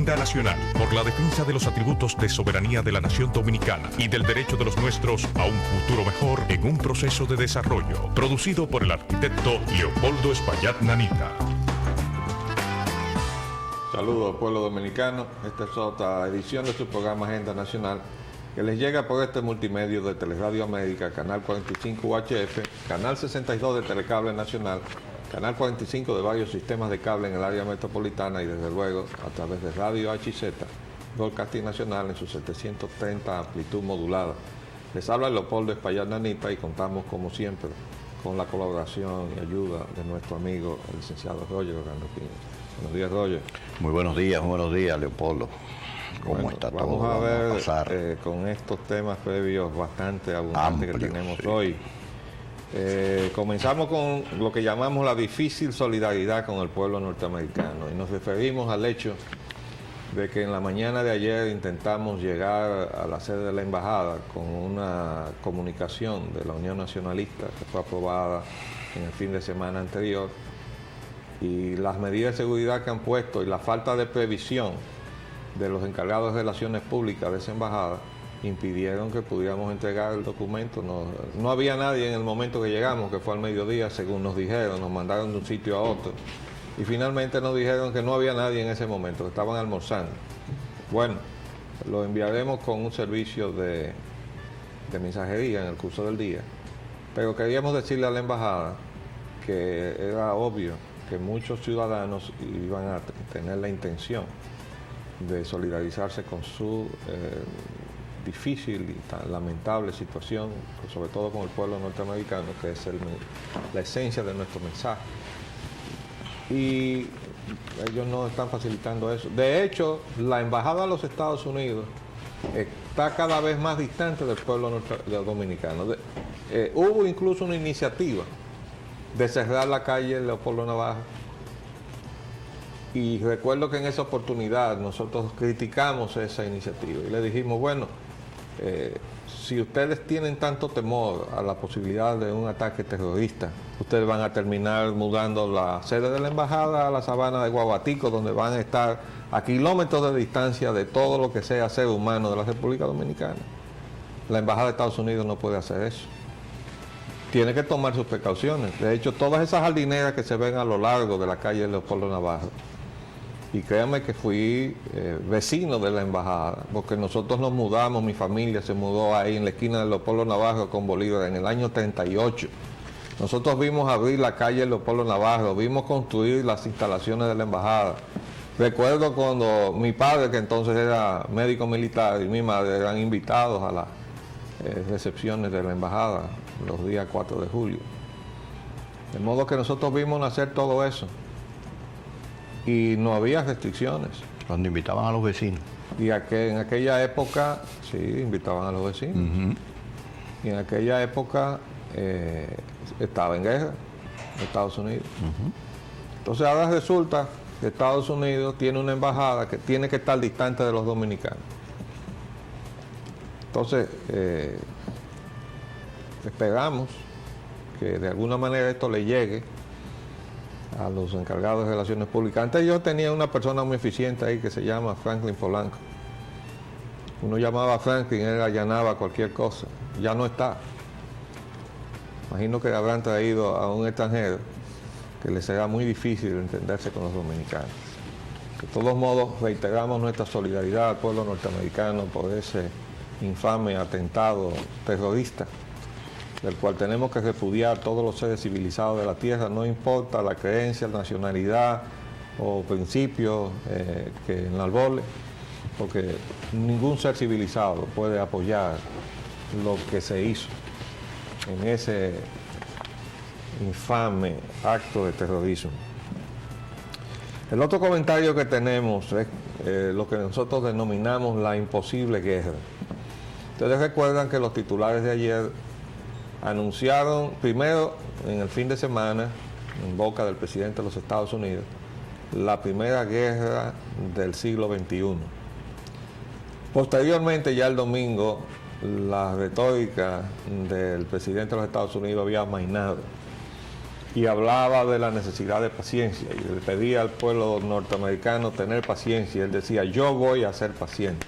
Agenda Nacional por la defensa de los atributos de soberanía de la nación dominicana y del derecho de los nuestros a un futuro mejor en un proceso de desarrollo. Producido por el arquitecto Leopoldo Espaillat Nanita. Saludos pueblo dominicano. Esta es otra edición de su programa Agenda Nacional que les llega por este multimedio de Teleradio América, Canal 45 UHF, Canal 62 de Telecable Nacional, Canal 45 de varios sistemas de cable en el área metropolitana y desde luego a través de Radio HZ, Broadcasting Nacional en sus 730 amplitud modulada. Les habla Leopoldo Espaillat Nanita y contamos como siempre con la colaboración y ayuda de nuestro amigo el licenciado Roger Orlando Piña. Buenos días, Roger. Muy buenos días, Leopoldo. ¿Cómo está todo? Vamos a ver con estos temas previos bastante abundantes que tenemos hoy. Comenzamos con lo que llamamos la difícil solidaridad con el pueblo norteamericano y nos referimos al hecho de que en la mañana de ayer intentamos llegar a la sede de la embajada con una comunicación de la Unión Nacionalista que fue aprobada en el fin de semana anterior, y las medidas de seguridad que han puesto y la falta de previsión de los encargados de relaciones públicas de esa embajada impidieron que pudiéramos entregar el documento. No había nadie en el momento que llegamos, que fue al mediodía, según nos dijeron, nos mandaron de un sitio a otro. Y finalmente nos dijeron que no había nadie en ese momento, que estaban almorzando. Bueno, lo enviaremos con un servicio de mensajería en el curso del día. Pero queríamos decirle a la embajada que era obvio que muchos ciudadanos iban a tener la intención de solidarizarse con su difícil y tan lamentable situación, sobre todo con el pueblo norteamericano, que es la esencia de nuestro mensaje. Y ellos no están facilitando eso. De hecho, la embajada de los Estados Unidos está cada vez más distante del pueblo dominicano. Hubo incluso una iniciativa de cerrar la calle Leopoldo Navarro. Y recuerdo que en esa oportunidad nosotros criticamos esa iniciativa y le dijimos, bueno, si ustedes tienen tanto temor a la posibilidad de un ataque terrorista, ustedes van a terminar mudando la sede de la embajada a la sabana de Guabatico, donde van a estar a kilómetros de distancia de todo lo que sea ser humano de la República Dominicana. La embajada de Estados Unidos no puede hacer eso. Tiene que tomar sus precauciones. De hecho, todas esas jardineras que se ven a lo largo de la calle Leopoldo Navarro, y créanme que fui vecino de la embajada, porque nosotros nos mudamos, mi familia se mudó ahí en la esquina de Leopoldo Navarro con Bolívar en el año 38. Nosotros vimos abrir la calle Leopoldo Navarro, vimos construir las instalaciones de la embajada. Recuerdo cuando mi padre, que entonces era médico militar, y mi madre eran invitados a las recepciones de la embajada los días 4 de julio. De modo que nosotros vimos nacer todo eso. Y no había restricciones. Cuando invitaban a los vecinos. Y en aquella época, sí, invitaban a los vecinos. Y en aquella época estaba en guerra Estados Unidos. Entonces ahora resulta que Estados Unidos tiene una embajada que tiene que estar distante de los dominicanos. Entonces, esperamos que de alguna manera esto le llegue a los encargados de relaciones públicas. Antes yo tenía una persona muy eficiente ahí que se llama Franklin Polanco. Uno llamaba a Franklin, él allanaba cualquier cosa. Ya no está. Imagino que habrán traído a un extranjero que le será muy difícil entenderse con los dominicanos. De todos modos, reiteramos nuestra solidaridad al pueblo norteamericano por ese infame atentado terrorista, del cual tenemos que repudiar todos los seres civilizados de la tierra, no importa la creencia, la nacionalidad o principios que enarbole, porque ningún ser civilizado puede apoyar lo que se hizo en ese infame acto de terrorismo. El otro comentario que tenemos es lo que nosotros denominamos la imposible guerra. Ustedes recuerdan que los titulares de ayer anunciaron primero en el fin de semana, en boca del presidente de los Estados Unidos, la primera guerra del siglo XXI. Posteriormente, ya el domingo, la retórica del presidente de los Estados Unidos había amainado y hablaba de la necesidad de paciencia y le pedía al pueblo norteamericano tener paciencia. Él decía, yo voy a ser paciente,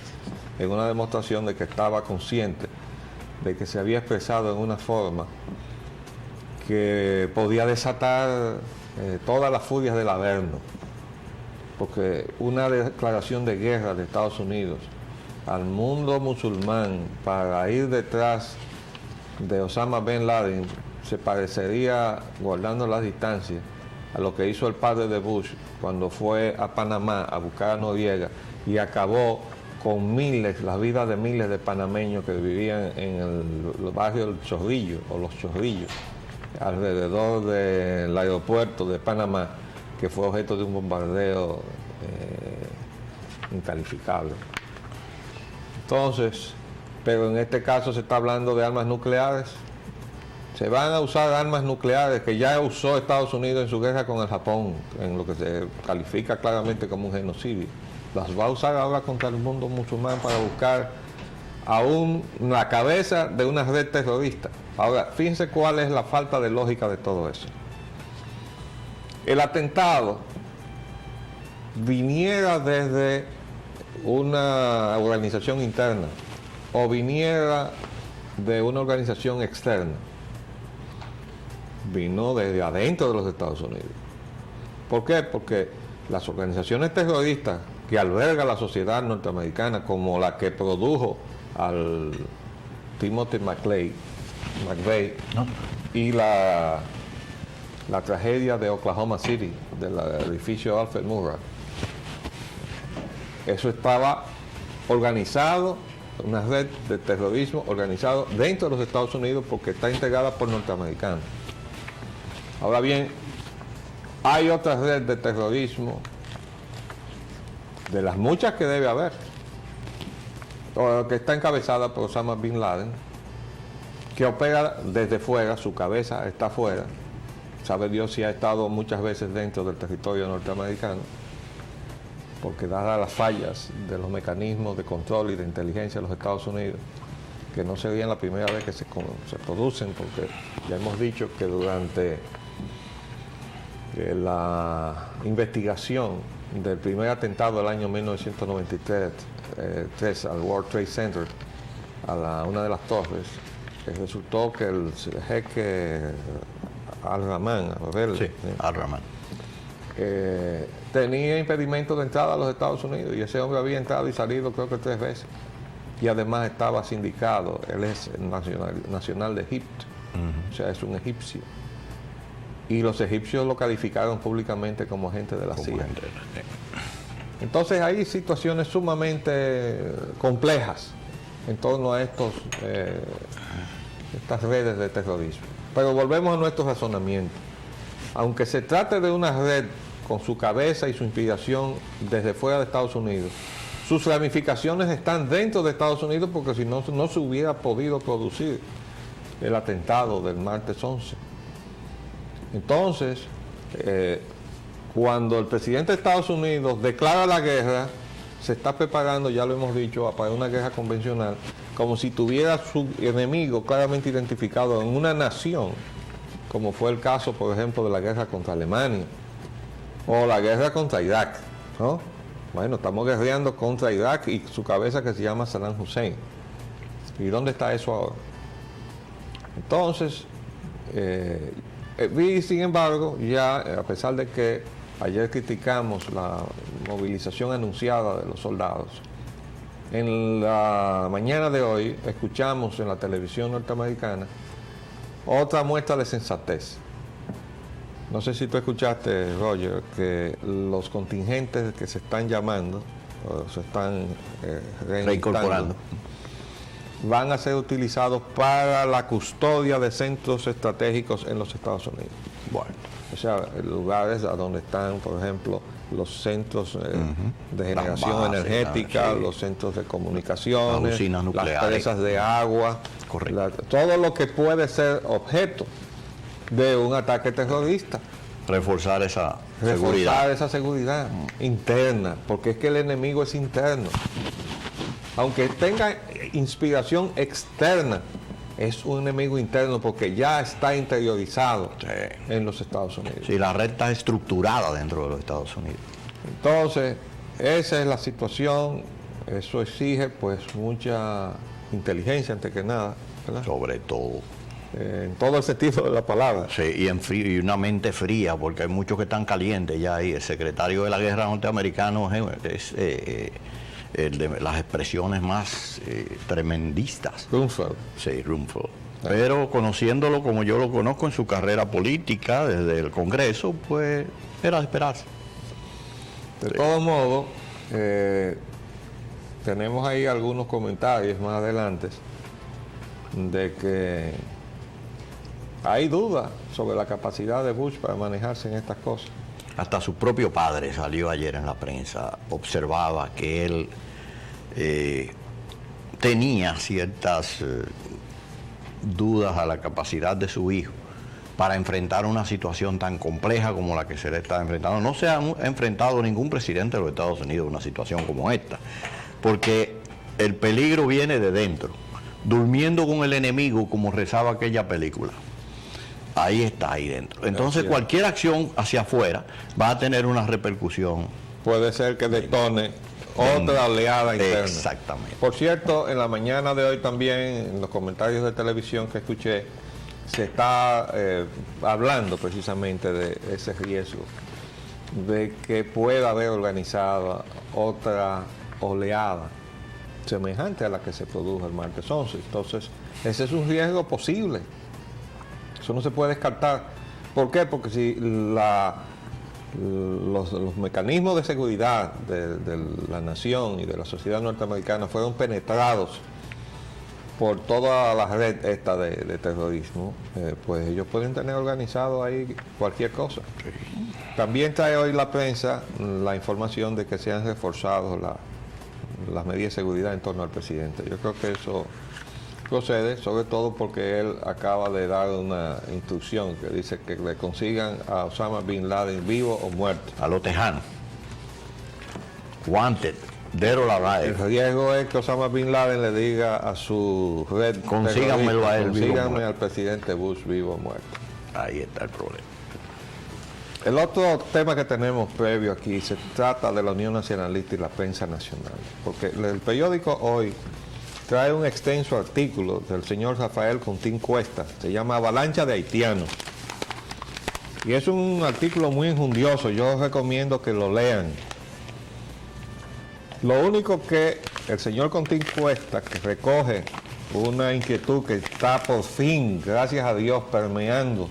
en una demostración de que estaba consciente de que se había expresado en una forma que podía desatar todas las furias del Averno, porque una declaración de guerra de Estados Unidos al mundo musulmán para ir detrás de Osama Bin Laden se parecería, guardando las distancias, a lo que hizo el padre de Bush cuando fue a Panamá a buscar a Noriega y acabó con la vida de miles de panameños que vivían en el barrio del Chorrillo o los Chorrillos, alrededor del aeropuerto de Panamá, que fue objeto de un bombardeo incalificable. Entonces, pero en este caso se está hablando de armas nucleares. Se van a usar armas nucleares que ya usó Estados Unidos en su guerra con el Japón, en lo que se califica claramente como un genocidio. Las va a usar ahora contra el mundo musulmán para buscar aún la cabeza de una red terrorista. Ahora, fíjense cuál es la falta de lógica de todo eso. El atentado viniera desde una organización interna o viniera de una organización externa, vino desde adentro de los Estados Unidos. ¿Por qué? Porque las organizaciones terroristas que alberga la sociedad norteamericana, como la que produjo al Timothy McVeigh y la tragedia de Oklahoma City, del edificio Alfred Murrah, eso estaba organizado, una red de terrorismo organizado dentro de los Estados Unidos porque está integrada por norteamericanos. Ahora bien, hay otra red de terrorismo, de las muchas que debe haber, que está encabezada por Osama Bin Laden, que opera desde fuera, su cabeza está fuera, sabe Dios si ha estado muchas veces dentro del territorio norteamericano, porque dadas las fallas de los mecanismos de control y de inteligencia de los Estados Unidos, que no sería la primera vez que se producen, porque ya hemos dicho que durante la investigación del primer atentado del año 1993 al World Trade Center, a una de las torres, resultó que el jeque Al-Rahman, Al-Rahman, tenía impedimento de entrada a los Estados Unidos, y ese hombre había entrado y salido creo que 3 veces, y además estaba sindicado. Él es nacional de Egipto, o sea, es un egipcio, y los egipcios lo calificaron públicamente como agente de la CIA. Entonces hay situaciones sumamente complejas en torno a estas redes de terrorismo. Pero volvemos a nuestro razonamiento. Aunque se trate de una red con su cabeza y su inspiración desde fuera de Estados Unidos, sus ramificaciones están dentro de Estados Unidos, porque si no, no se hubiera podido producir el atentado del martes 11. Entonces, cuando el presidente de Estados Unidos declara la guerra, se está preparando, ya lo hemos dicho, para una guerra convencional, como si tuviera su enemigo claramente identificado en una nación, como fue el caso, por ejemplo, de la guerra contra Alemania o la guerra contra Irak, ¿no? Bueno, estamos guerreando contra Irak y su cabeza, que se llama Saddam Hussein. ¿Y dónde está eso ahora? Entonces, y sin embargo, ya a pesar de que ayer criticamos la movilización anunciada de los soldados, en la mañana de hoy escuchamos en la televisión norteamericana otra muestra de sensatez. No sé si tú escuchaste, Roger, que los contingentes que se están llamando, o se están reincorporando, van a ser utilizados para la custodia de centros estratégicos en los Estados Unidos. Bueno. O sea, lugares a donde están, por ejemplo, los centros de generación energética, los centros de comunicaciones, las presas de agua, todo lo que puede ser objeto de un ataque terrorista. Reforzar esa seguridad interna, porque es que el enemigo es interno. Aunque tenga inspiración externa es un enemigo interno porque ya está interiorizado en los Estados Unidos. Sí, la red está estructurada dentro de los Estados Unidos. Entonces, esa es la situación. Eso exige pues mucha inteligencia antes que nada, ¿verdad? Sobre todo. En todo el sentido de la palabra. Sí, y una mente fría, porque hay muchos que están calientes ya ahí. El secretario de la guerra norteamericano es el de las expresiones más tremendistas. Rumsfeld. Sí, Rumsfeld. Pero conociéndolo como yo lo conozco en su carrera política desde el Congreso, pues era de esperarse. De todos modos, tenemos ahí algunos comentarios más adelante de que hay dudas sobre la capacidad de Bush para manejarse en estas cosas. Hasta su propio padre salió ayer en la prensa, observaba que él tenía ciertas dudas a la capacidad de su hijo para enfrentar una situación tan compleja como la que se le está enfrentando. No se ha enfrentado ningún presidente de los Estados Unidos a una situación como esta, porque el peligro viene de dentro, durmiendo con el enemigo como rezaba aquella película. Ahí está, ahí dentro. Entonces cualquier acción hacia afuera va a tener una repercusión. Puede ser que detone otra oleada interna. Exactamente. Por cierto, en la mañana de hoy también, en los comentarios de televisión que escuché, se está hablando precisamente de ese riesgo, de que pueda haber organizada otra oleada semejante a la que se produjo el martes 11. Entonces, ese es un riesgo posible. Eso no se puede descartar. ¿Por qué? Porque si los mecanismos de seguridad de la nación y de la sociedad norteamericana fueron penetrados por toda la red esta de terrorismo, pues ellos pueden tener organizado ahí cualquier cosa. También trae hoy la prensa la información de que se han reforzado las medidas de seguridad en torno al presidente. Yo creo que eso procede, sobre todo porque él acaba de dar una instrucción que dice que le consigan a Osama Bin Laden vivo o muerto. A los tejanos. Wanted, dead or alive. El riesgo es que Osama Bin Laden le diga a su red consíganmelo a él vivo. Consíganme al presidente Bush vivo o muerto. Ahí está el problema. El otro tema que tenemos previo aquí se trata de la Unión Nacionalista y la prensa nacional, porque el periódico Hoy trae un extenso artículo del señor Rafael Contín Cuesta, se llama Avalancha de Haitianos, y es un artículo muy injundioso, yo recomiendo que lo lean. Lo único que el señor Contín Cuesta, que recoge una inquietud que está por fin, gracias a Dios, permeando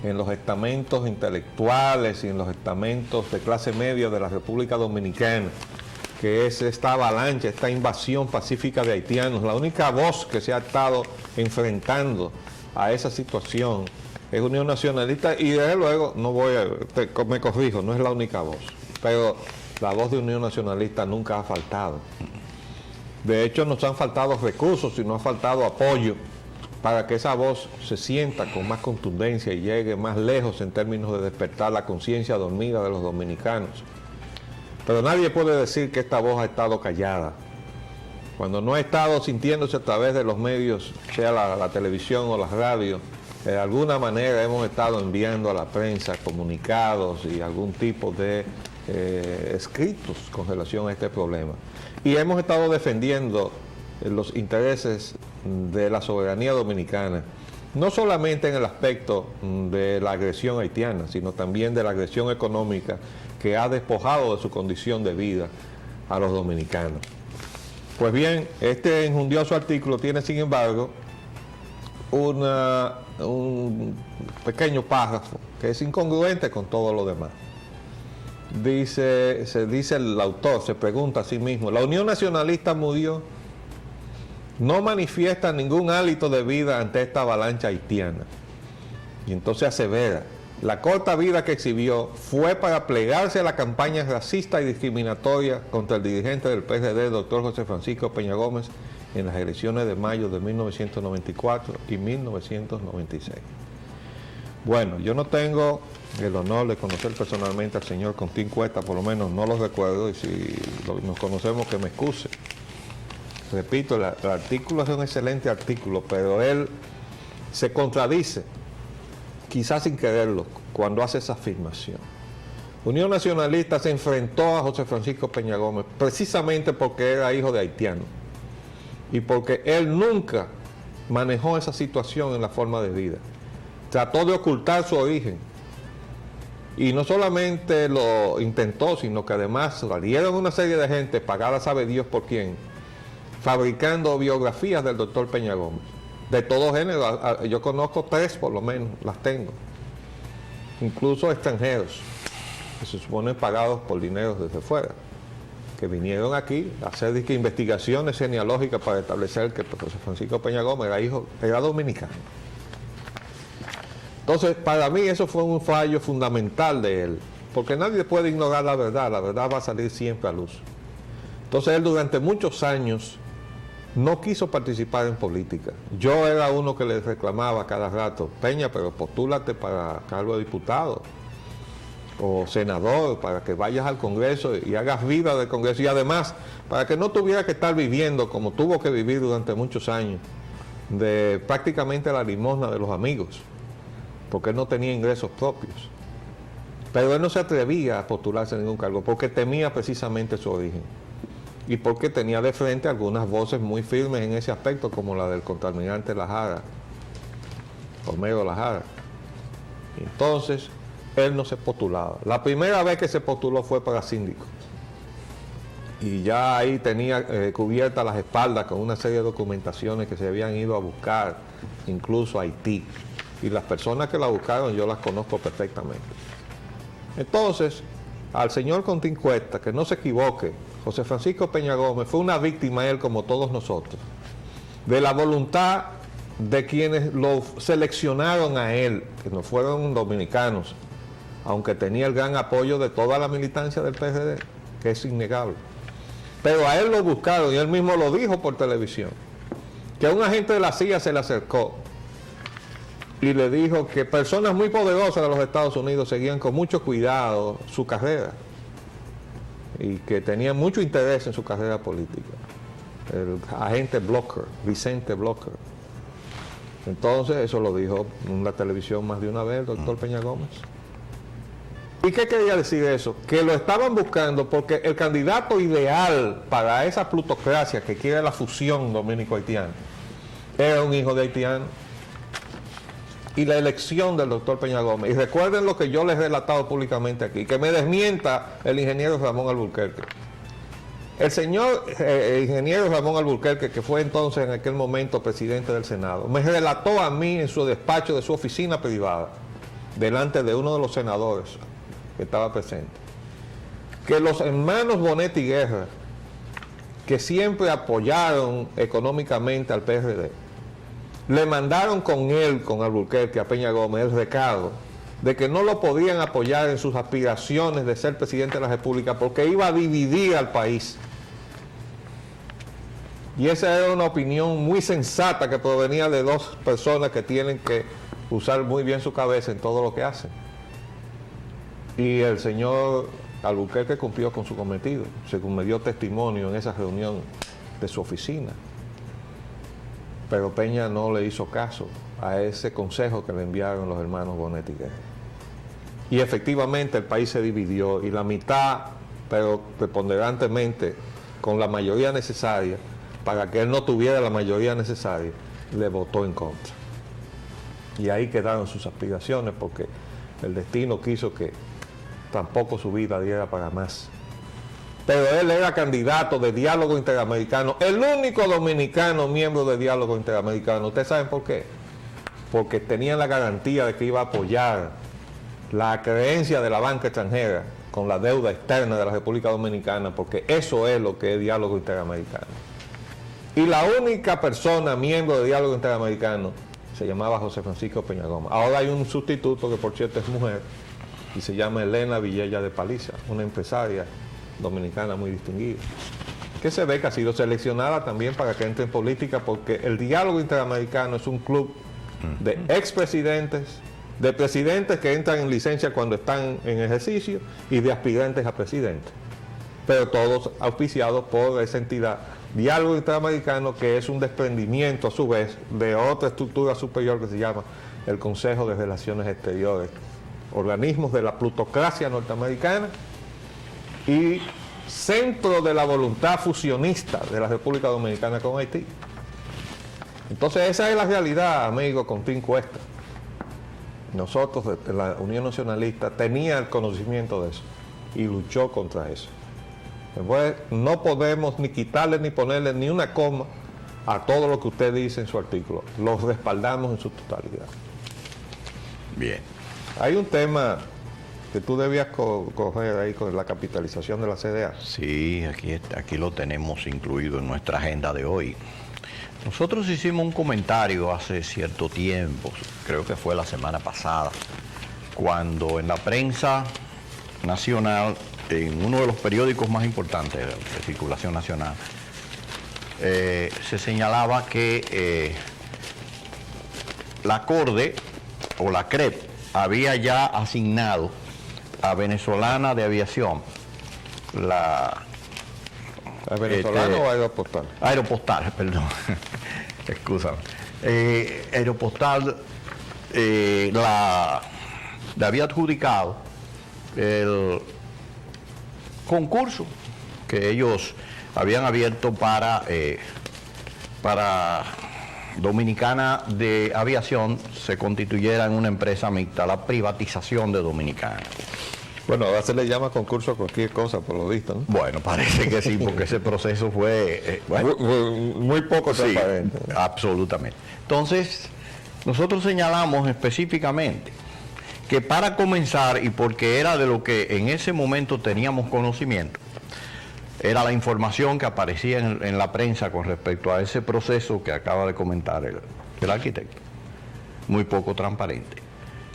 en los estamentos intelectuales y en los estamentos de clase media de la República Dominicana, que es esta avalancha, esta invasión pacífica de haitianos. La única voz que se ha estado enfrentando a esa situación es Unión Nacionalista, y desde luego, me corrijo, no es la única voz, pero la voz de Unión Nacionalista nunca ha faltado. De hecho, nos han faltado recursos y nos ha faltado apoyo para que esa voz se sienta con más contundencia y llegue más lejos en términos de despertar la conciencia dormida de los dominicanos. Pero nadie puede decir que esta voz ha estado callada. Cuando no ha estado sintiéndose a través de los medios, sea la televisión o la radio, de alguna manera hemos estado enviando a la prensa comunicados y algún tipo de escritos con relación a este problema. Y hemos estado defendiendo los intereses de la soberanía dominicana, no solamente en el aspecto de la agresión haitiana, sino también de la agresión económica que ha despojado de su condición de vida a los dominicanos. Pues bien, este injundioso artículo tiene, sin embargo, un pequeño párrafo que es incongruente con todo lo demás. Dice el autor, se pregunta a sí mismo, ¿la Unión Nacionalista murió? No manifiesta ningún hálito de vida ante esta avalancha haitiana. Y entonces asevera, la corta vida que exhibió fue para plegarse a la campaña racista y discriminatoria contra el dirigente del PRD, doctor José Francisco Peña Gómez, en las elecciones de mayo de 1994 y 1996. Bueno, yo no tengo el honor de conocer personalmente al señor Contín Cuesta, por lo menos no lo recuerdo, y si nos conocemos que me excuse. repito, el artículo es un excelente artículo, pero él se contradice, quizás sin quererlo, cuando hace esa afirmación. Unión Nacionalista se enfrentó a José Francisco Peña Gómez precisamente porque era hijo de haitiano y porque él nunca manejó esa situación en la forma de vida. Trató de ocultar su origen y no solamente lo intentó, sino que además salieron una serie de gente, pagada sabe Dios por quién, fabricando biografías del doctor Peña Gómez, de todo género. Yo conozco 3 por lo menos, las tengo, incluso extranjeros, que se suponen pagados por dinero desde fuera, que vinieron aquí a hacer investigaciones genealógicas para establecer que José Francisco Peña Gómez era dominicano. Entonces, para mí eso fue un fallo fundamental de él, porque nadie puede ignorar la verdad va a salir siempre a luz. Entonces él durante muchos años no quiso participar en política. Yo era uno que le reclamaba cada rato, Peña, pero postúlate para cargo de diputado o senador, para que vayas al Congreso y hagas vida del Congreso, y además para que no tuviera que estar viviendo como tuvo que vivir durante muchos años, de prácticamente la limosna de los amigos, porque él no tenía ingresos propios. Pero él no se atrevía a postularse a ningún cargo porque temía precisamente su origen y porque tenía de frente algunas voces muy firmes en ese aspecto, como la del contaminante La Jara, Homero La Jara. Entonces él no se postulaba. La primera vez que se postuló fue para síndico y ya ahí tenía cubiertas las espaldas con una serie de documentaciones que se habían ido a buscar incluso a Haití, y las personas que la buscaron yo las conozco perfectamente. Entonces, al señor Contín Cuesta, que no se equivoque, José Francisco Peña Gómez fue una víctima, él como todos nosotros, de la voluntad de quienes lo seleccionaron a él, que no fueron dominicanos, aunque tenía el gran apoyo de toda la militancia del PRD, que es innegable. Pero a él lo buscaron y él mismo lo dijo por televisión, que un agente de la CIA se le acercó y le dijo que personas muy poderosas de los Estados Unidos seguían con mucho cuidado su carrera y que tenían mucho interés en su carrera política. El agente Blocker, Vicente Blocker. Entonces eso lo dijo en la televisión más de una vez el doctor Peña Gómez. ¿Y qué quería decir eso? Que lo estaban buscando porque el candidato ideal para esa plutocracia que quiere la fusión dominico-haitiana era un hijo de haitiano. Y la elección del doctor Peña Gómez, y recuerden lo que yo les he relatado públicamente aquí, que me desmienta el ingeniero Ramón Alburquerque. El señor ingeniero Ramón Alburquerque, que fue entonces en aquel momento presidente del Senado, me relató a mí en su despacho de su oficina privada, delante de uno de los senadores que estaba presente, que los hermanos Bonet y Guerra, que siempre apoyaron económicamente al PRD, le mandaron con él, con Alburquerque, a Peña Gómez, el recado de que no lo podían apoyar en sus aspiraciones de ser presidente de la República porque iba a dividir al país. Y esa era una opinión muy sensata que provenía de 2 personas que tienen que usar muy bien su cabeza en todo lo que hacen. Y el señor Alburquerque cumplió con su cometido, según me dio testimonio en esa reunión de su oficina. Pero Peña no le hizo caso a ese consejo que le enviaron los hermanos Bonet y Guerra. Y efectivamente el país se dividió y la mitad, pero preponderantemente con la mayoría necesaria, para que él no tuviera la mayoría necesaria, le votó en contra. Y ahí quedaron sus aspiraciones porque el destino quiso que tampoco su vida diera para más. Pero él era candidato de Diálogo Interamericano, el único dominicano miembro de Diálogo Interamericano. ¿Ustedes saben por qué? Porque tenían la garantía de que iba a apoyar la creencia de la banca extranjera con la deuda externa de la República Dominicana, porque eso es lo que es Diálogo Interamericano. Y la única persona miembro de Diálogo Interamericano se llamaba José Francisco Peña Gómez. Ahora hay un sustituto que por cierto es mujer y se llama Elena Villella de Paliza, una empresaria dominicana muy distinguida, que se ve que ha sido seleccionada también para que entre en política, porque el Diálogo Interamericano es un club de expresidentes, de presidentes que entran en licencia cuando están en ejercicio y de aspirantes a presidente. pero todos auspiciados por esa entidad, Diálogo Interamericano, que es un desprendimiento a su vez de otra estructura superior que se llama el Consejo de Relaciones Exteriores, organismos de la plutocracia norteamericana y centro de la voluntad fusionista de la República Dominicana con Haití. Entonces esa es la realidad, amigo Contín Cuesta. Nosotros, la Unión Nacionalista, tenía el conocimiento de eso y luchó contra eso. Después, no podemos ni quitarle ni ponerle ni una coma a todo lo que usted dice en su artículo. Los respaldamos en su totalidad. Bien. Hay un tema que tú debías coger ahí con la capitalización de la CDA. Sí, aquí lo tenemos incluido en nuestra agenda de hoy. Nosotros hicimos un comentario hace cierto tiempo, creo que fue la semana pasada, cuando en la prensa nacional, en uno de los periódicos más importantes de circulación nacional, se señalaba que la CORDE o la CREP había ya asignado a Venezolana de Aviación ¿Es venezolano o aeropostal? Aeropostal, perdón. Excúsame. Aeropostal le había adjudicado el concurso que ellos habían abierto para Dominicana de Aviación se constituyera en una empresa mixta, la privatización de Dominicana. Bueno, ahora se le llama concurso a cualquier cosa, por lo visto, ¿no? Bueno, parece que sí, porque ese proceso fue muy poco transparente. Sí, absolutamente. Entonces, nosotros señalamos específicamente que para comenzar, y porque era de lo que en ese momento teníamos conocimiento, era la información que aparecía en la prensa con respecto a ese proceso que acaba de comentar el arquitecto, muy poco transparente.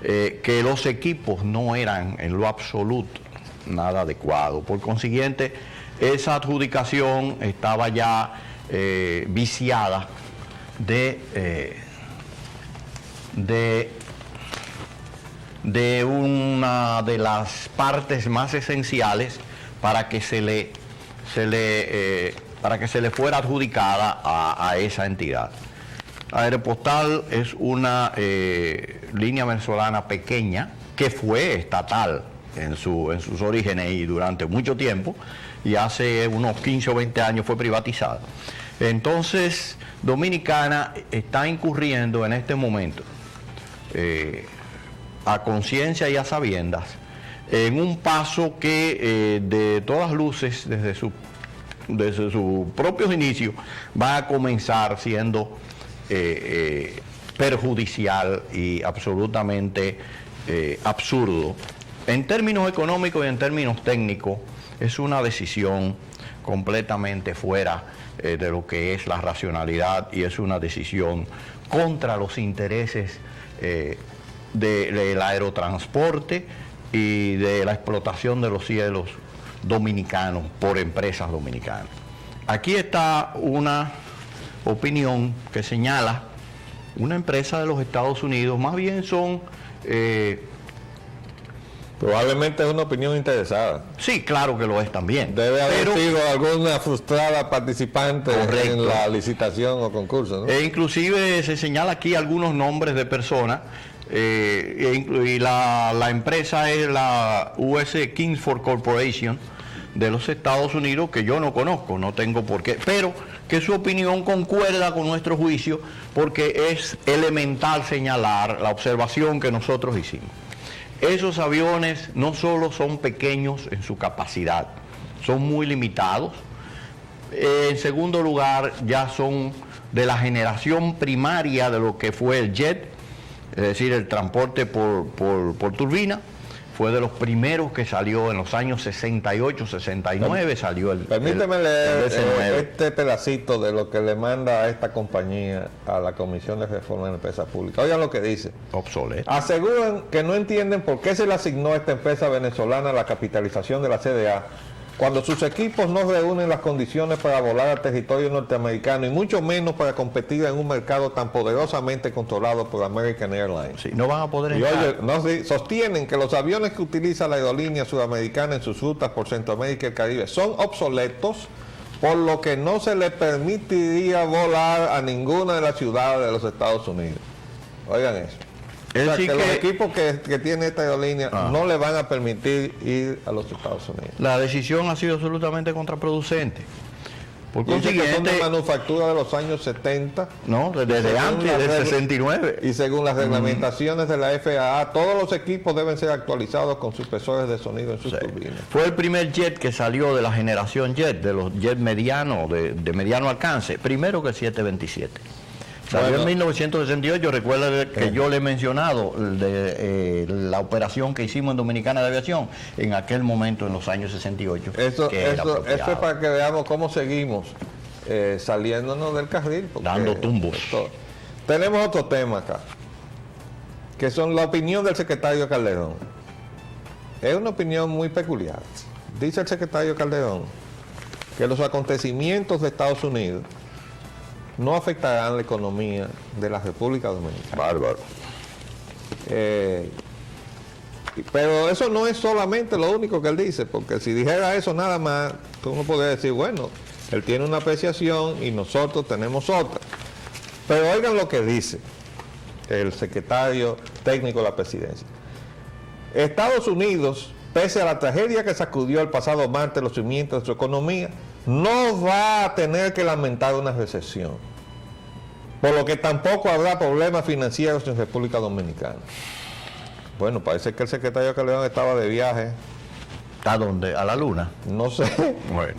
Que los equipos no eran en lo absoluto nada adecuado. Por consiguiente, esa adjudicación estaba ya viciada de una de las partes más esenciales para que se le fuera adjudicada a esa entidad. Aeropostal es una línea venezolana pequeña que fue estatal en sus orígenes y durante mucho tiempo, y hace unos 15 o 20 años fue privatizada. Entonces, Dominicana está incurriendo en este momento, a conciencia y a sabiendas, en un paso que de todas luces, desde sus propios inicios, va a comenzar siendo perjudicial y absolutamente absurdo. En términos económicos y en términos técnicos, es una decisión completamente fuera de lo que es la racionalidad, y es una decisión contra los intereses del aerotransporte y de la explotación de los cielos dominicanos por empresas dominicanas. Aquí está una opinión que señala una empresa de los Estados Unidos, más bien son... probablemente es una opinión interesada. Sí, claro que lo es también. Debe haber sido alguna frustrada participante en la licitación o concurso, ¿no? E inclusive se señala aquí algunos nombres de personas, y la empresa es la US Kingsford Corporation de los Estados Unidos, que yo no conozco, no tengo por qué, pero que su opinión concuerda con nuestro juicio, porque es elemental señalar la observación que nosotros hicimos. Esos aviones no solo son pequeños en su capacidad, son muy limitados. En segundo lugar, ya son de la generación primaria de lo que fue el jet, es decir, el transporte por turbina. Fue de los primeros que salió en los años 68, 69, salió el... Permíteme leer este pedacito de lo que le manda a esta compañía a la Comisión de Reforma de la Empresa Pública. Oigan lo que dice. Obsoleto. Aseguran que no entienden por qué se le asignó a esta empresa venezolana la capitalización de la CDA, cuando sus equipos no reúnen las condiciones para volar al territorio norteamericano y mucho menos para competir en un mercado tan poderosamente controlado por American Airlines. Sí, no van a poder Y entrar. oye, sostienen que los aviones que utiliza la aerolínea sudamericana en sus rutas por Centroamérica y el Caribe son obsoletos, por lo que no se le permitiría volar a ninguna de las ciudades de los Estados Unidos. Oigan eso. Es O sea, decir que los que- equipos que tiene esta aerolínea no le van a permitir ir a los Estados Unidos. La decisión ha sido absolutamente contraproducente. Por Dice que son consiguiente, de manufactura de los años 70 no, desde según antes la del regla- 69. y según las reglamentaciones de la FAA, todos los equipos deben ser actualizados con supresores de sonido en sus Sí. turbinas. Fue el primer jet que salió de la generación jet, de los jets medianos, de mediano alcance, primero que el 727. Salió Bueno. en 1968, recuerda que yo le he mencionado la operación que hicimos en Dominicana de Aviación en aquel momento, en los años 68. Eso que era es apropiado. para que veamos cómo seguimos saliéndonos del carril. porque Dando tumbos. Tenemos otro tema acá, que son la opinión del secretario Calderón. Es una opinión muy peculiar. Dice el secretario Calderón que los acontecimientos de Estados Unidos no afectarán la economía de la República Dominicana. Bárbaro. Pero eso no es solamente lo único que él dice, porque si dijera eso nada más, uno podría decir, bueno, él tiene una apreciación y nosotros tenemos otra. Pero oigan lo que dice el secretario técnico de la presidencia. Estados Unidos, pese a la tragedia que sacudió el pasado martes los cimientos de su economía, no va a tener que lamentar una recesión, por lo que tampoco habrá problemas financieros en República Dominicana. Bueno, parece que el secretario Calderón estaba de viaje, ¿A dónde? ¿A la luna? no sé, Bueno.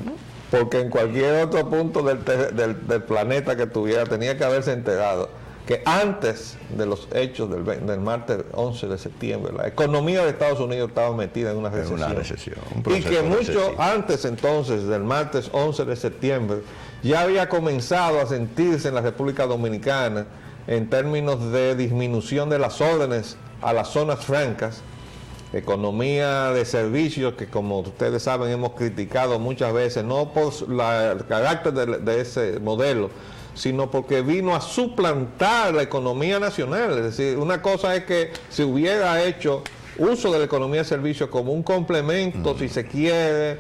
porque en cualquier otro punto del planeta que tuviera tenía que haberse enterado que antes de los hechos del martes 11 de septiembre, la economía de Estados Unidos estaba metida en una En recesión. una recesión, un Y proceso que mucho recesivo. antes entonces del martes 11 de septiembre ya había comenzado a sentirse en la República Dominicana en términos de disminución de las órdenes a las zonas francas, economía de servicios que, como ustedes saben, hemos criticado muchas veces, no por el carácter de ese modelo, sino porque vino a suplantar la economía nacional. Es decir, una cosa es que se hubiera hecho uso de la economía de servicios como un complemento, si se quiere,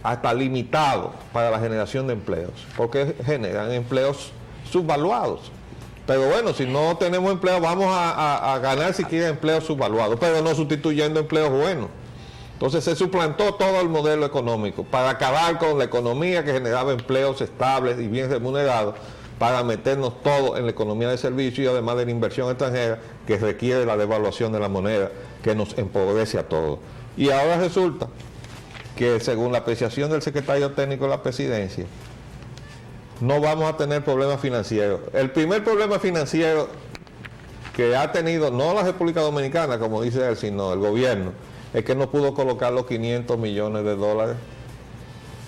hasta limitado para la generación de empleos, porque generan empleos subvaluados. Pero bueno, si no tenemos empleo, vamos a ganar si quiere empleos subvaluados, pero no sustituyendo empleos buenos. Entonces se suplantó todo el modelo económico para acabar con la economía que generaba empleos estables y bien remunerados, para meternos todo en la economía de servicios y además de la inversión extranjera que requiere la devaluación de la moneda, que nos empobrece a todos. Y ahora resulta que, según la apreciación del secretario técnico de la presidencia, no vamos a tener problemas financieros. El primer problema financiero que ha tenido, no la República Dominicana, como dice él, sino el gobierno, es que no pudo colocar los 500 millones de dólares,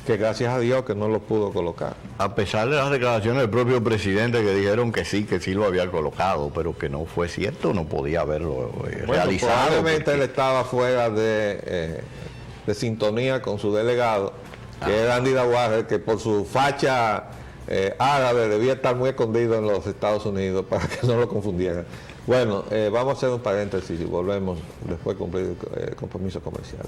que gracias a Dios que no los pudo colocar. A pesar de las declaraciones del propio presidente que dijeron que sí lo había colocado, pero que no fue cierto, no podía haberlo Bueno, realizado. probablemente él estaba fuera de sintonía con su delegado, que era Andy Dawager, que por su facha árabe debía estar muy escondido en los Estados Unidos para que no lo confundieran. Bueno, vamos a hacer un paréntesis y volvemos después de cumplir el compromiso comercial.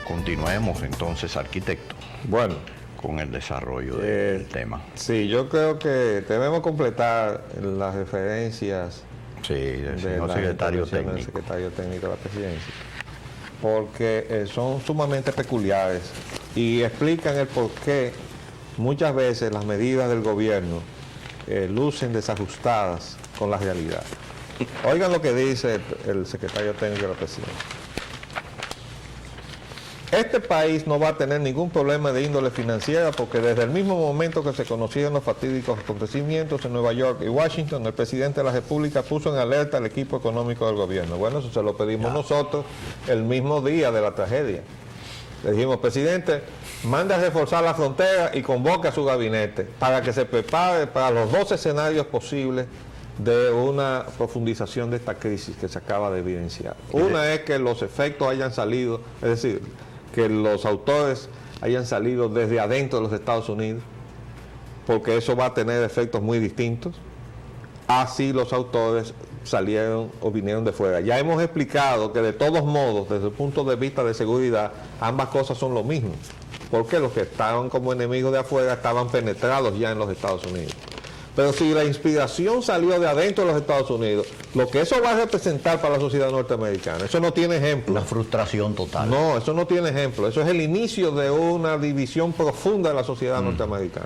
Continuemos entonces, arquitecto, Bueno, con el desarrollo del tema. sí, yo creo que debemos completar las referencias Sí, del de señor la secretario intervención del técnico. secretario técnico de la presidencia, porque son sumamente peculiares y explican el por qué muchas veces las medidas del gobierno lucen desajustadas con la realidad. Oigan lo que dice el secretario técnico de la presidencia. Este país no va a tener ningún problema de índole financiera porque desde el mismo momento que se conocieron los fatídicos acontecimientos en Nueva York y Washington, el presidente de la República puso en alerta al equipo económico del gobierno. Bueno, eso se lo pedimos nosotros el mismo día de la tragedia. Le dijimos, presidente, manda a reforzar la frontera y convoque a su gabinete para que se prepare para los dos escenarios posibles de una profundización de esta crisis que se acaba de evidenciar. Una es que los efectos hayan salido, es decir, que los autores hayan salido desde adentro de los Estados Unidos, porque eso va a tener efectos muy distintos. Así los autores salieron o vinieron de fuera. Ya hemos explicado que de todos modos, desde el punto de vista de seguridad, ambas cosas son lo mismo, porque los que estaban como enemigos de afuera estaban penetrados ya en los Estados Unidos. Pero si la inspiración salió de adentro de los Estados Unidos, lo que eso va a representar para la sociedad norteamericana, eso no tiene ejemplo. Una frustración total. No, eso no tiene ejemplo. Eso es el inicio de una división profunda de la sociedad norteamericana.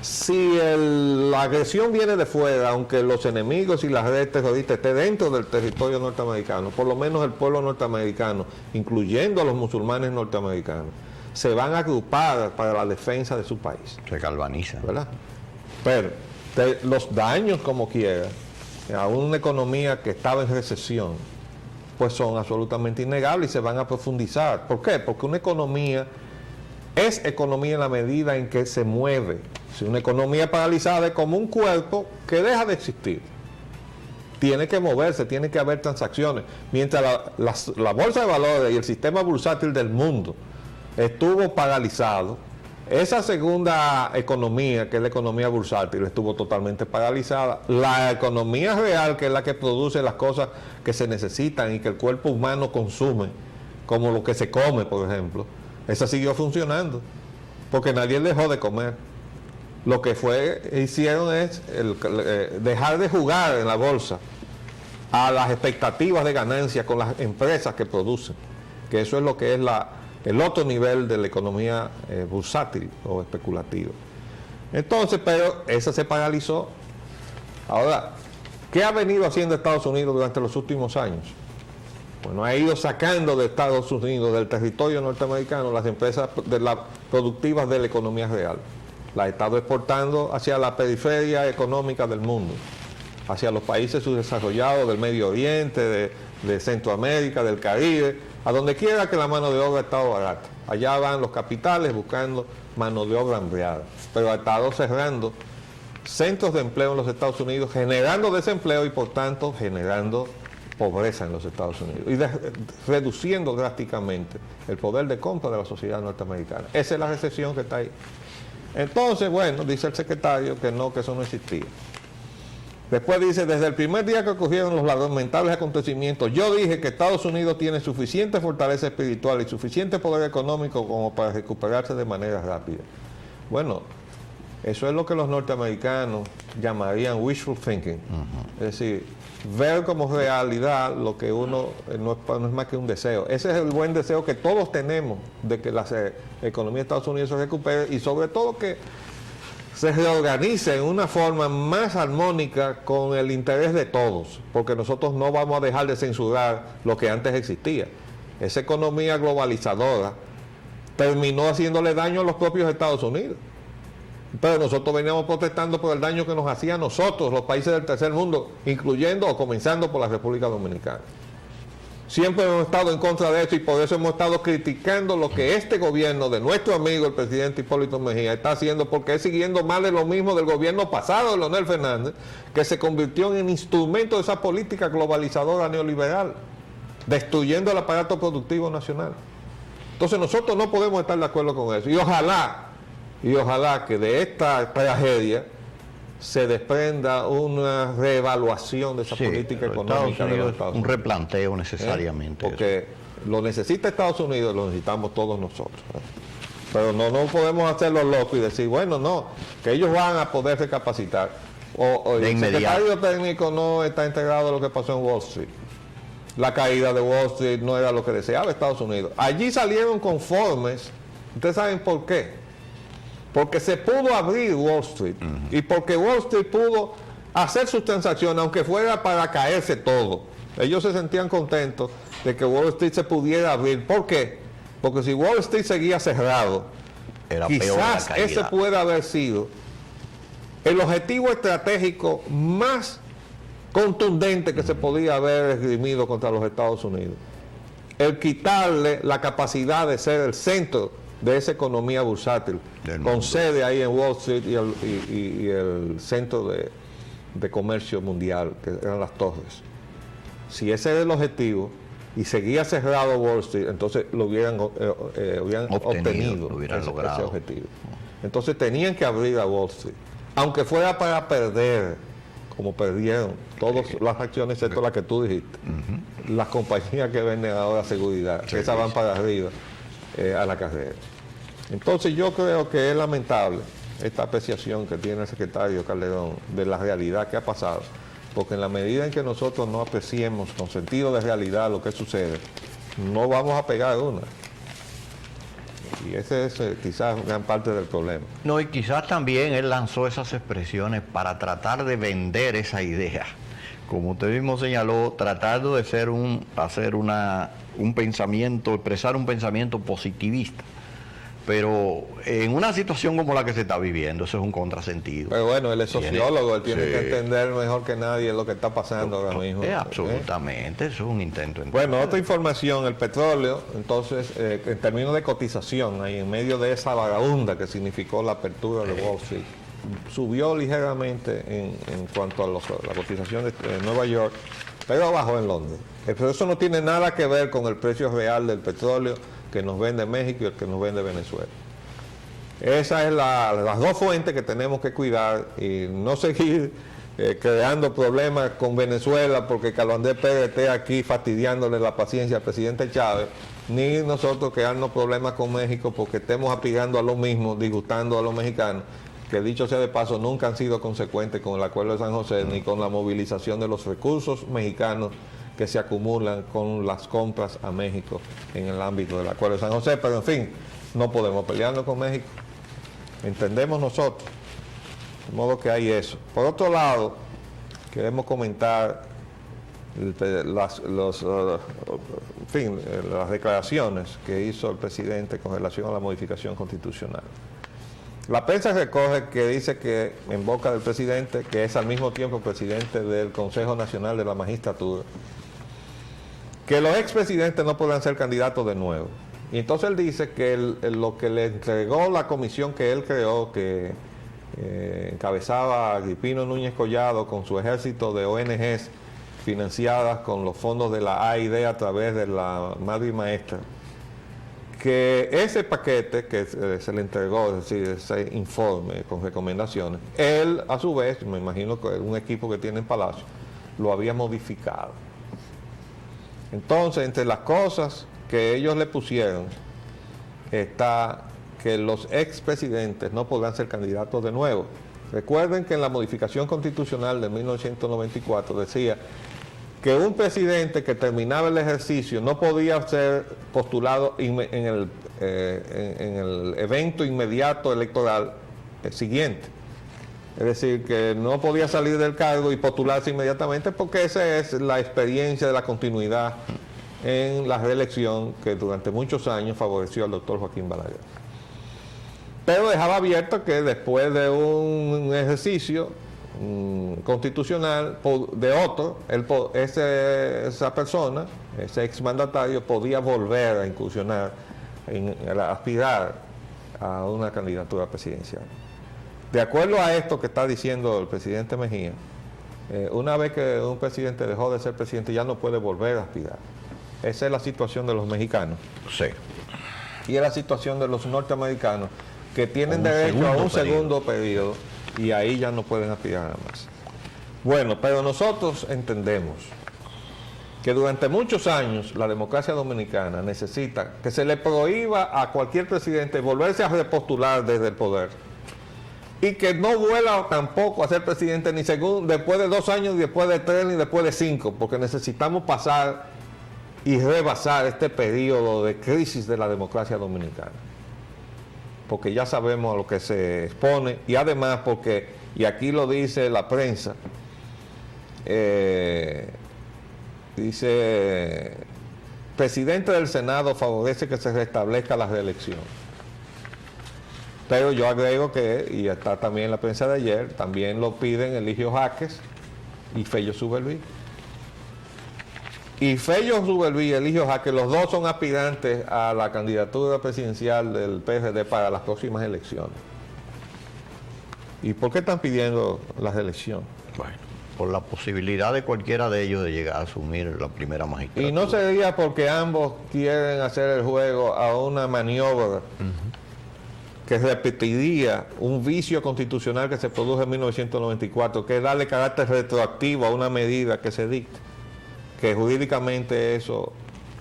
Si la agresión viene de fuera, aunque los enemigos y las redes terroristas estén dentro del territorio norteamericano, por lo menos el pueblo norteamericano, incluyendo a los musulmanes norteamericanos, se van a agrupar para la defensa de su país. Se galvaniza. ¿Verdad? Pero los daños, como quiera, a una economía que estaba en recesión, pues son absolutamente innegables y se van a profundizar. ¿Por qué? Porque una economía es economía en la medida en que se mueve. Si una economía paralizada es como un cuerpo que deja de existir. Tiene que moverse, tiene que haber transacciones. Mientras la bolsa de valores y el sistema bursátil del mundo estuvo paralizado, esa segunda economía, que es la economía bursátil, estuvo totalmente paralizada. La economía real, que es la que produce las cosas que se necesitan y que el cuerpo humano consume, como lo que se come, por ejemplo, esa siguió funcionando, porque nadie dejó de comer. Lo que hicieron es dejar de jugar en la bolsa a las expectativas de ganancia con las empresas que producen, que eso es lo que es el otro nivel de la economía bursátil o especulativa. Entonces, pero esa se paralizó. Ahora, ¿qué ha venido haciendo Estados Unidos durante los últimos años? Bueno, ha ido sacando de Estados Unidos, del territorio norteamericano, las empresas productivas de la economía real. Las ha estado exportando hacia la periferia económica del mundo, hacia los países subdesarrollados del Medio Oriente, de Centroamérica, del Caribe, a donde quiera que la mano de obra ha estado barata. Allá van los capitales buscando mano de obra hambreada, pero ha estado cerrando centros de empleo en los Estados Unidos, generando desempleo y por tanto generando pobreza en los Estados Unidos y reduciendo drásticamente el poder de compra de la sociedad norteamericana. Esa es la recesión que está ahí. Entonces, bueno, dice el secretario que no, que eso no existía. Después dice, desde el primer día que ocurrieron los lamentables acontecimientos, yo dije que Estados Unidos tiene suficiente fortaleza espiritual y suficiente poder económico como para recuperarse de manera rápida. Bueno, eso es lo que los norteamericanos llamarían wishful thinking. Es decir, ver como realidad lo que uno no es más que un deseo. Ese es el buen deseo que todos tenemos de que la economía de Estados Unidos se recupere y sobre todo que se reorganice en una forma más armónica con el interés de todos, porque nosotros no vamos a dejar de censurar lo que antes existía. Esa economía globalizadora terminó haciéndole daño a los propios Estados Unidos. Pero nosotros veníamos protestando por el daño que nos hacía a nosotros, los países del tercer mundo, incluyendo o comenzando por la República Dominicana. Siempre hemos estado en contra de eso y por eso hemos estado criticando lo que este gobierno de nuestro amigo el presidente Hipólito Mejía está haciendo, porque es siguiendo más de lo mismo del gobierno pasado de Leonel Fernández, que se convirtió en instrumento de esa política globalizadora neoliberal, destruyendo el aparato productivo nacional. Entonces nosotros no podemos estar de acuerdo con eso y ojalá que de esta tragedia se desprenda una reevaluación de esa política económica de los Estados Unidos. Un replanteo necesariamente. Porque lo necesita Estados Unidos, lo necesitamos todos nosotros. Pero no podemos hacerlo loco y decir, bueno, no, que ellos van a poder recapacitar. O el secretario técnico no está integrado a lo que pasó en Wall Street. La caída de Wall Street no era lo que deseaba Estados Unidos. Allí salieron conformes. ¿Ustedes saben por qué? Porque se pudo abrir Wall Street y porque Wall Street pudo hacer sus transacciones, aunque fuera para caerse todo. Ellos se sentían contentos de que Wall Street se pudiera abrir. ¿Por qué? Porque si Wall Street seguía cerrado, quizás ese puede haber sido el objetivo estratégico más contundente que se podía haber esgrimido contra los Estados Unidos. El quitarle la capacidad de ser el centro de esa economía bursátil, con sede ahí en Wall Street y el centro de comercio mundial, que eran las torres. Si ese era el objetivo y seguía cerrado Wall Street, entonces lo hubieran obtenido lo hubieran ese logrado. objetivo. Entonces tenían que abrir a Wall Street, aunque fuera para perder, como perdieron todas las acciones, excepto las que tú dijiste. Las compañías que venden ahora seguridad, que esas van para arriba a la carrera. Entonces yo creo que es lamentable esta apreciación que tiene el secretario Calderón de la realidad que ha pasado, porque en la medida en que nosotros no apreciemos con sentido de realidad lo que sucede, no vamos a pegar una. Y ese es quizás gran parte del problema. No, y quizás también él lanzó esas expresiones para tratar de vender esa idea. Como usted mismo señaló, tratando de expresar un pensamiento positivista. Pero en una situación como la que se está viviendo, eso es un contrasentido. Pero bueno, él es sociólogo, él tiene sí, que entender mejor que nadie lo que está pasando ahora mismo. Absolutamente, eso es un intento. Bueno, otra información, el petróleo, entonces, en términos de cotización, ahí en medio de esa vagabunda que significó la apertura de Wall Street, subió ligeramente en cuanto a la cotización de Nueva York, pero bajó en Londres. Pero eso no tiene nada que ver con el precio real del petróleo que nos vende México y el que nos vende Venezuela. Esas es las dos fuentes que tenemos que cuidar y no seguir creando problemas con Venezuela porque Carlos Andrés Pérez esté aquí fastidiándole la paciencia al presidente Chávez, ni nosotros crearnos problemas con México porque estemos aspirando a lo mismo, disgustando a los mexicanos, que dicho sea de paso nunca han sido consecuentes con el Acuerdo de San José ni con la movilización de los recursos mexicanos que se acumulan con las compras a México en el ámbito del Acuerdo de San José. Pero en fin, no podemos pelearnos con México. Entendemos nosotros. De modo que hay eso. Por otro lado, queremos comentar las declaraciones que hizo el presidente con relación a la modificación constitucional. La prensa recoge que dice que, en boca del presidente, que es al mismo tiempo presidente del Consejo Nacional de la Magistratura, que los expresidentes no podrán ser candidatos de nuevo. Y entonces él dice que lo que le entregó la comisión que él creó, que encabezaba a Agripino Núñez Collado con su ejército de ONGs financiadas con los fondos de la AID a través de la Madre y Maestra, que ese paquete que se le entregó, es decir, ese informe con recomendaciones, él a su vez, me imagino que un equipo que tiene en Palacio, lo había modificado. Entonces, entre las cosas que ellos le pusieron está que los expresidentes no podrán ser candidatos de nuevo. Recuerden que en la modificación constitucional de 1994 decía que un presidente que terminaba el ejercicio no podía ser postulado en el evento inmediato electoral siguiente. Es decir, que no podía salir del cargo y postularse inmediatamente porque esa es la experiencia de la continuidad en la reelección que durante muchos años favoreció al doctor Joaquín Balaguer. Pero dejaba abierto que después de un ejercicio constitucional de otro, esa persona, ese exmandatario, podía volver a incursionar, a aspirar a una candidatura presidencial. De acuerdo a esto que está diciendo el presidente Mejía, una vez que un presidente dejó de ser presidente ya no puede volver a aspirar. Esa es la situación de los mexicanos. Sí. Y es la situación de los norteamericanos que tienen derecho a un segundo periodo y ahí ya no pueden aspirar nada más. Bueno, pero nosotros entendemos que durante muchos años la democracia dominicana necesita que se le prohíba a cualquier presidente volverse a repostular desde el poder y que no vuelva tampoco a ser presidente ni después de 2 años, ni después de 3, ni después de 5, porque necesitamos pasar y rebasar este periodo de crisis de la democracia dominicana. Porque ya sabemos a lo que se expone y además porque, y aquí lo dice la prensa, dice, presidente del Senado favorece que se restablezca la reelección. Pero yo agrego que, y está también en la prensa de ayer, también lo piden Eligio Jaques y Fello Suberví. Y Fello Suberví y Eligio Jaques, los dos son aspirantes a la candidatura presidencial del PRD para las próximas elecciones. ¿Y por qué están pidiendo la reelección? Bueno, por la posibilidad de cualquiera de ellos de llegar a asumir la primera magistratura. Y no sería porque ambos quieren hacer el juego a una maniobra que repetiría un vicio constitucional que se produjo en 1994, que es darle carácter retroactivo a una medida que se dicta, que jurídicamente eso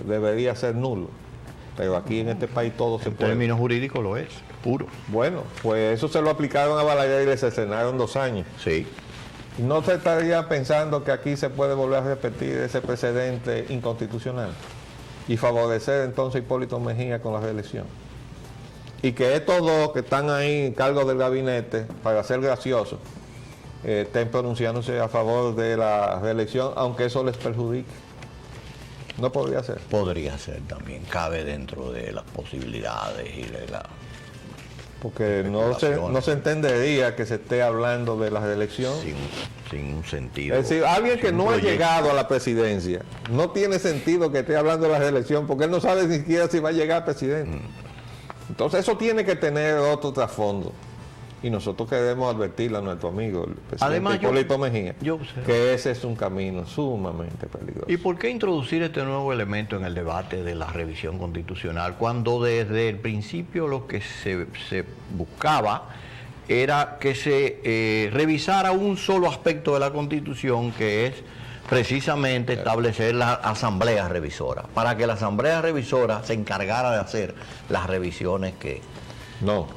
debería ser nulo. Pero aquí en este país todo se En puede. términos jurídicos lo es, puro. Bueno, pues eso se lo aplicaron a Balaguer y le cercenaron 2 años. Sí. ¿No se estaría pensando que aquí se puede volver a repetir ese precedente inconstitucional y favorecer entonces a Hipólito Mejía con la reelección? Y que estos dos que están ahí en cargo del gabinete, para ser graciosos, estén pronunciándose a favor de la reelección, aunque eso les perjudique. No podría ser. Podría ser también, cabe dentro de las posibilidades y de la... Porque no se entendería que se esté hablando de la reelección. Sin un sentido. Es decir, alguien que sin no un ha proyecto. llegado a la presidencia, no tiene sentido que esté hablando de la reelección, porque él no sabe ni siquiera si va a llegar presidente. Entonces eso tiene que tener otro trasfondo. Y nosotros queremos advertirle a nuestro amigo, el presidente Además, Hipólito Mejía, yo observo. que ese es un camino sumamente peligroso. ¿Y por qué introducir este nuevo elemento en el debate de la revisión constitucional cuando desde el principio lo que se buscaba era que se revisara un solo aspecto de la Constitución, que es precisamente establecer la asamblea revisora, para que la asamblea revisora se encargara de hacer las revisiones que... No.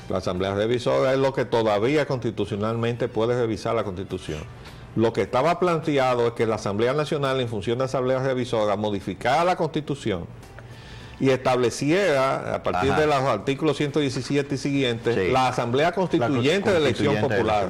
La Asamblea Revisora es lo que todavía constitucionalmente puede revisar la Constitución. Lo que estaba planteado es que la Asamblea Nacional, en función de la Asamblea Revisora, modificara la Constitución y estableciera, a partir de los artículos 117 y siguientes, Sí. la Asamblea Constituyente de Elección Popular,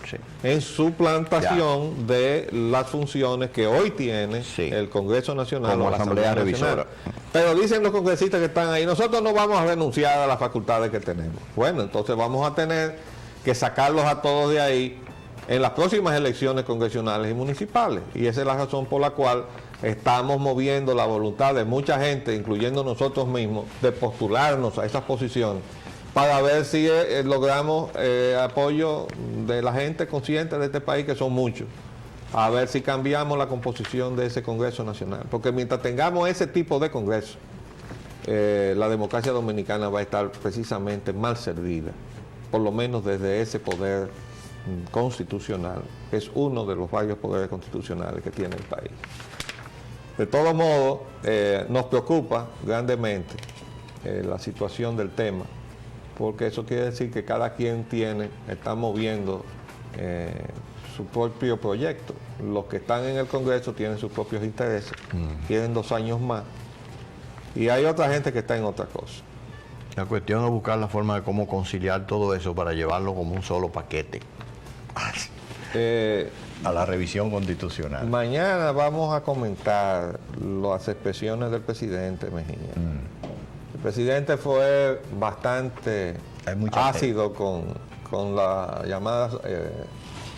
sí. en suplantación de las funciones que hoy tiene Sí. el Congreso Nacional Como o la Asamblea Nacional. Revisora. Pero dicen los congresistas que están ahí, nosotros no vamos a renunciar a las facultades que tenemos. Bueno, entonces vamos a tener que sacarlos a todos de ahí en las próximas elecciones congresionales y municipales. Y esa es la razón por la cual estamos moviendo la voluntad de mucha gente, incluyendo nosotros mismos, de postularnos a esas posiciones para ver si logramos apoyo de la gente consciente de este país, que son muchos, a ver si cambiamos la composición de ese Congreso Nacional. Porque mientras tengamos ese tipo de Congreso, la democracia dominicana va a estar precisamente mal servida, por lo menos desde ese poder constitucional, que es uno de los varios poderes constitucionales que tiene el país. De todos modos, nos preocupa grandemente la situación del tema, porque eso quiere decir que cada quien está moviendo su propio proyecto. Los que están en el Congreso tienen sus propios intereses, quieren 2 años más, y hay otra gente que está en otra cosa. La cuestión es buscar la forma de cómo conciliar todo eso para llevarlo como un solo paquete a la revisión constitucional. Mañana vamos a comentar las expresiones del presidente Mejía. El presidente fue bastante Hay mucha ácido con la llamada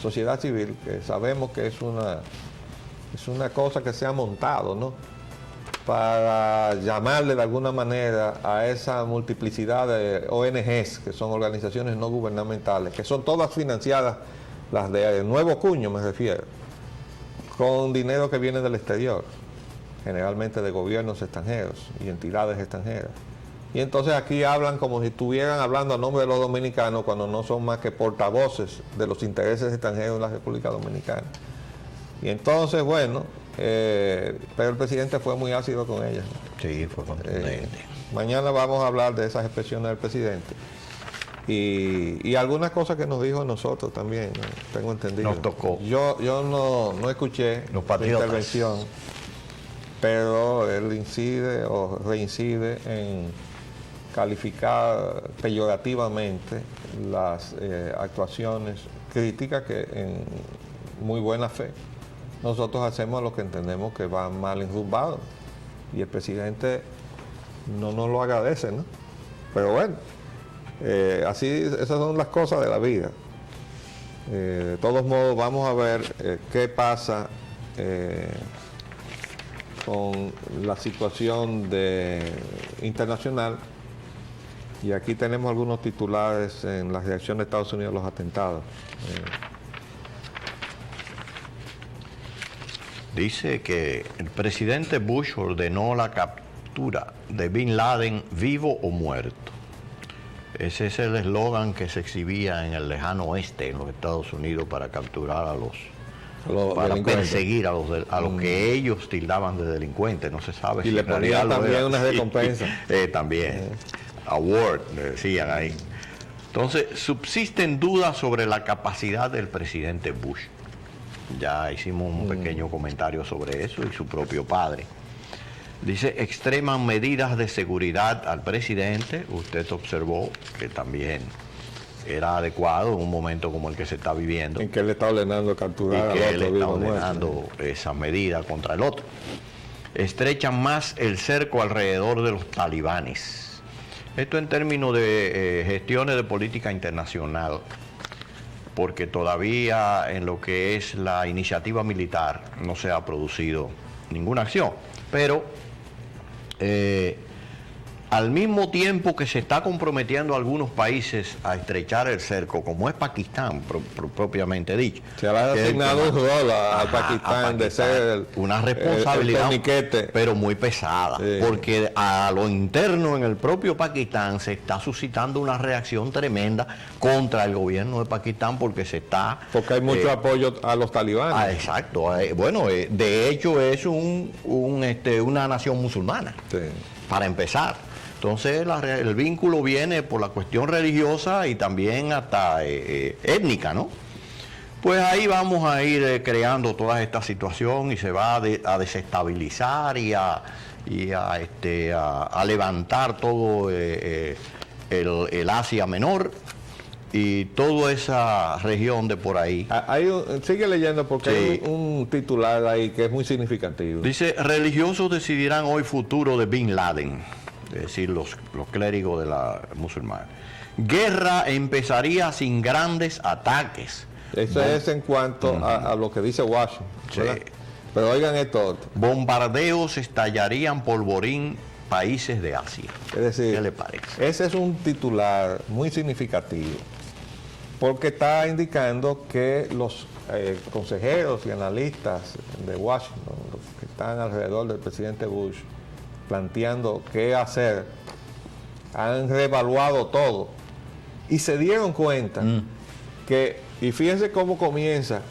sociedad civil, que sabemos que es una cosa que se ha montado, ¿no?, para llamarle de alguna manera a esa multiplicidad de ONGs, que son organizaciones no gubernamentales, que son todas financiadas, las de nuevo cuño me refiero, con dinero que viene del exterior, generalmente de gobiernos extranjeros y entidades extranjeras. Y entonces aquí hablan como si estuvieran hablando a nombre de los dominicanos, cuando no son más que portavoces de los intereses extranjeros en la República Dominicana. Y entonces, bueno, pero el presidente fue muy ácido con ellas. Sí, fue contundente. Mañana vamos a hablar de esas expresiones del presidente. Y algunas cosas que nos dijo a nosotros también, ¿no?, tengo entendido. Nos tocó. Yo no escuché Los su patriotas. intervención, pero él incide o reincide en calificar peyorativamente las actuaciones críticas que en muy buena fe nosotros hacemos lo que entendemos que va mal enrumbado, y el presidente no nos lo agradece, ¿no? Pero bueno, así, esas son las cosas de la vida. De todos modos, vamos a ver qué pasa con la situación internacional. Y aquí tenemos algunos titulares en la reacción de Estados Unidos a los atentados. Dice que el presidente Bush ordenó la captura de Bin Laden vivo o muerto. Ese es el eslogan que se exhibía en el lejano oeste, en los Estados Unidos, para capturar para perseguir a los que ellos tildaban de delincuentes. No se sabe si le ponían también unas recompensas. También. Award, le decían ahí. Entonces, subsisten dudas sobre la capacidad del presidente Bush. Ya hicimos un pequeño comentario sobre eso y su propio padre. Dice, extreman medidas de seguridad al presidente. Usted observó que también era adecuado en un momento como el que se está viviendo. En que él está ordenando capturar al otro. Él está ordenando esa medida contra el otro. Estrechan más el cerco alrededor de los talibanes. Esto en términos de gestiones de política internacional, porque todavía en lo que es la iniciativa militar no se ha producido ninguna acción. Pero al mismo tiempo que se está comprometiendo a algunos países a estrechar el cerco, como es Pakistán propiamente dicho. Se le ha asignado un rol a Pakistán de ser una responsabilidad, pero muy pesada, porque a lo interno en el propio Pakistán se está suscitando una reacción tremenda contra el gobierno de Pakistán porque hay mucho apoyo a los talibanes. Exacto. Bueno, de hecho es una nación musulmana, para empezar. Entonces el vínculo viene por la cuestión religiosa y también hasta étnica, ¿no? Pues ahí vamos a ir creando toda esta situación y se va a desestabilizar y a levantar todo el Asia Menor y toda esa región de por ahí. Sigue leyendo porque hay un titular ahí que es muy significativo. Dice, religiosos decidirán hoy futuro de Bin Laden. Es decir, los clérigos de la musulmana. Guerra empezaría sin grandes ataques. Eso es en cuanto a lo que dice Washington. Sí. Pero oigan esto. Bombardeos estallarían polvorín países de Asia. Es decir, ¿qué le parece? Ese es un titular muy significativo, porque está indicando que los consejeros y analistas de Washington, los que están alrededor del presidente Bush, planteando qué hacer, han reevaluado todo y se dieron cuenta que, y fíjense cómo comienza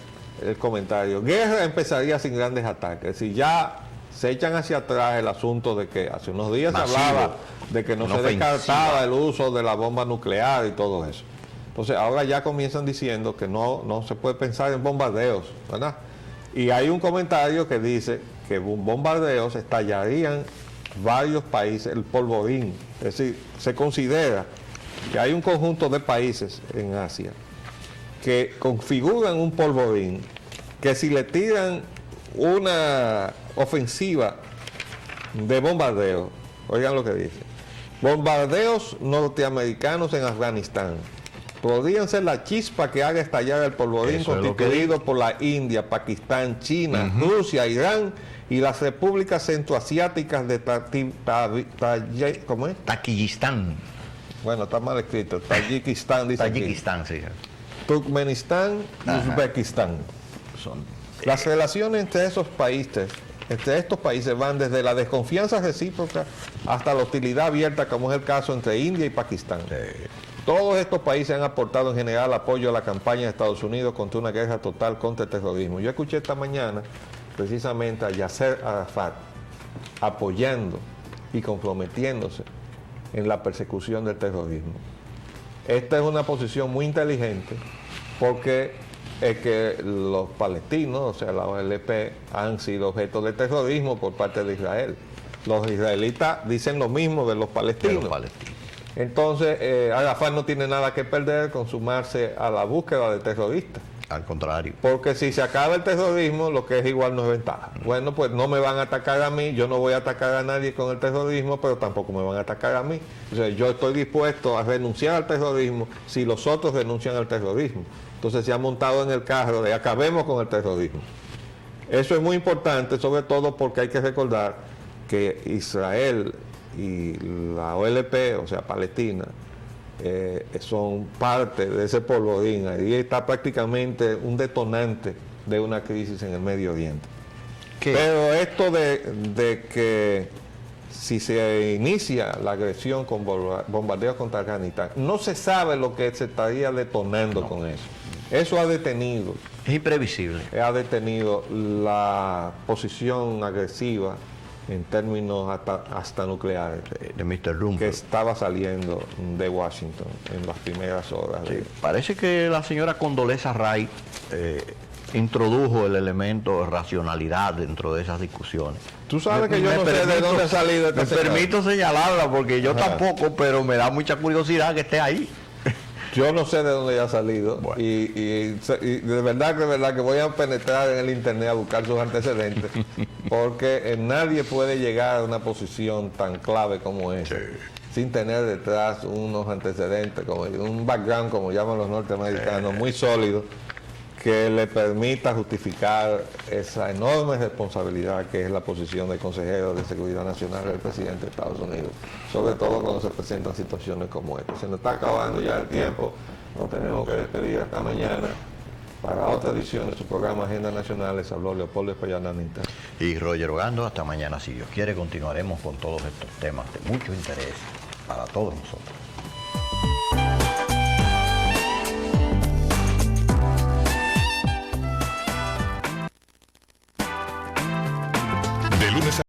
el comentario, guerra empezaría sin grandes ataques. Es decir, ya se echan hacia atrás el asunto de que hace unos días se hablaba de que no se descartaba el uso de la bomba nuclear y todo eso. Entonces ahora ya comienzan diciendo que no se puede pensar en bombardeos, ¿verdad? Y hay un comentario que dice que bombardeos estallarían varios países, el polvorín. Es decir, se considera que hay un conjunto de países en Asia que configuran un polvorín que si le tiran una ofensiva de bombardeo, oigan lo que dice, bombardeos norteamericanos en Afganistán podrían ser la chispa que haga estallar el polvorín constituido por la India, Pakistán, China, Rusia, Irán y las repúblicas centroasiáticas de ¿cómo es? Tayikistán. Bueno, está mal escrito. Tayikistán, dice Tayikistán, aquí. Sí. Turkmenistán y Uzbekistán. Las relaciones entre estos países van desde la desconfianza recíproca hasta la hostilidad abierta, como es el caso entre India y Pakistán. Todos estos países han aportado en general apoyo a la campaña de Estados Unidos contra una guerra total contra el terrorismo. Yo escuché esta mañana precisamente a Yasser Arafat apoyando y comprometiéndose en la persecución del terrorismo. Esta es una posición muy inteligente porque es que los palestinos, o sea, la OLP, han sido objeto de terrorismo por parte de Israel. Los israelitas dicen lo mismo de los palestinos. Entonces, Arafat no tiene nada que perder con sumarse a la búsqueda de terroristas. Al contrario. Porque si se acaba el terrorismo, lo que es igual no es ventaja. Bueno, pues no me van a atacar a mí, yo no voy a atacar a nadie con el terrorismo, pero tampoco me van a atacar a mí. O sea, yo estoy dispuesto a renunciar al terrorismo si los otros renuncian al terrorismo. Entonces se ha montado en el carro de acabemos con el terrorismo. Eso es muy importante, sobre todo porque hay que recordar que Israel y la OLP, o sea, Palestina, son parte de ese polvorín. Ahí está prácticamente un detonante de una crisis en el Medio Oriente. ¿Qué? Pero esto de que si se inicia la agresión con bombardeos contra Afganistán, no se sabe lo que se estaría detonando con eso. Eso ha detenido la posición agresiva en términos hasta nucleares de Mr. Rumsfeld, que estaba saliendo de Washington en las primeras horas. Sí, parece que la señora Condoleezza Rice introdujo el elemento de racionalidad dentro de esas discusiones. Tú sabes que yo no sé de dónde ha salido esta señora. Me permito señalarla porque yo tampoco, pero me da mucha curiosidad que esté ahí. Yo no sé de dónde ella ha salido. Bueno. Y de verdad que voy a penetrar en el internet a buscar sus antecedentes, porque nadie puede llegar a una posición tan clave como esa sin tener detrás unos antecedentes, como un background, como llaman los norteamericanos, muy sólido, que le permita justificar esa enorme responsabilidad que es la posición de consejero de seguridad nacional del presidente de Estados Unidos, sobre todo cuando se presentan situaciones como esta. Se nos está acabando ya el tiempo, nos tenemos que despedir hasta mañana. Para otra edición de su programa Agenda Nacional les habló Leopoldo Espaillat Nanita y Roger Ogando. Hasta mañana, si Dios quiere, continuaremos con todos estos temas de mucho interés para todos nosotros.